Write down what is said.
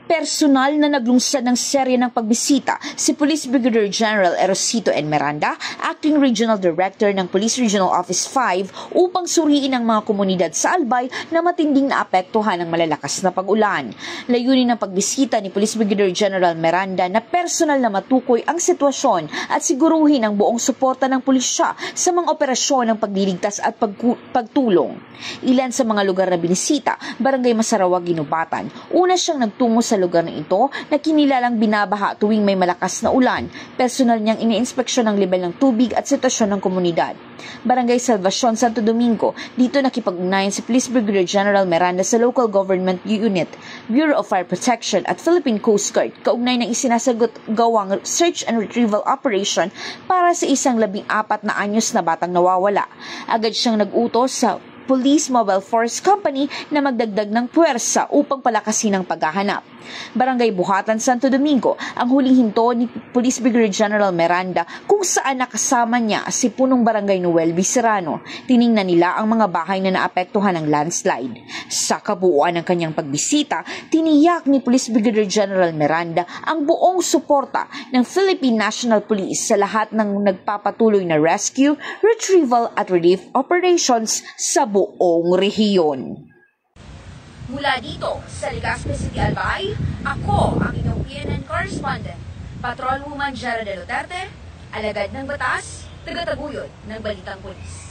Personal na naglungsad ng serye ng pagbisita si Police Brigadier General Erosito N. Miranda, Acting Regional Director ng Police Regional Office 5 upang suriin ang mga komunidad sa Albay na matinding naapektuhan ng malalakas na pag-ulan. Layunin ng pagbisita ni Police Brigadier General Miranda na personal na matukoy ang sitwasyon at siguruhin ang buong suporta ng pulisya sa mga operasyon ng pagliligtas at pagtulong. Ilan sa mga lugar na binisita, Barangay Masarawag, Ginubatan. Una siyang nagtungo sa lugar na ito na kinilalang binabaha tuwing may malakas na ulan. Personal niyang iniinspeksyon ang level ng tubig at sitwasyon ng komunidad. Barangay Salvacion, Santo Domingo. Dito nakipag-ugnayan si Police Brigadier General Miranda sa Local Government Unit, Bureau of Fire Protection at Philippine Coast Guard kaugnay ng isinasagot gawang search and retrieval operation para sa isang 14 na anyos na batang nawawala. Agad siyang nag-utos sa Police Mobile Force Company na magdagdag ng puwersa upang palakasin ang paghahanap. Barangay Buhatan, Santo Domingo, ang huling hinto ni Police Brigadier General Miranda kung saan nakasama niya si punong Barangay Noel B. Serrano. Tiningnan nila ang mga bahay na naapektuhan ng landslide. Sa kabuuan ng kanyang pagbisita, tiniyak ni Police Brigadier General Miranda ang buong suporta ng Philippine National Police sa lahat ng nagpapatuloy na rescue, retrieval at relief operations sa buong rehiyon. Mula dito sa Legazpi City, Albay, ako ang inyong PNN correspondent, Patrolwoman Jara de Duterte, alagad ng batas, tagataguyod ng Balitang Pulis.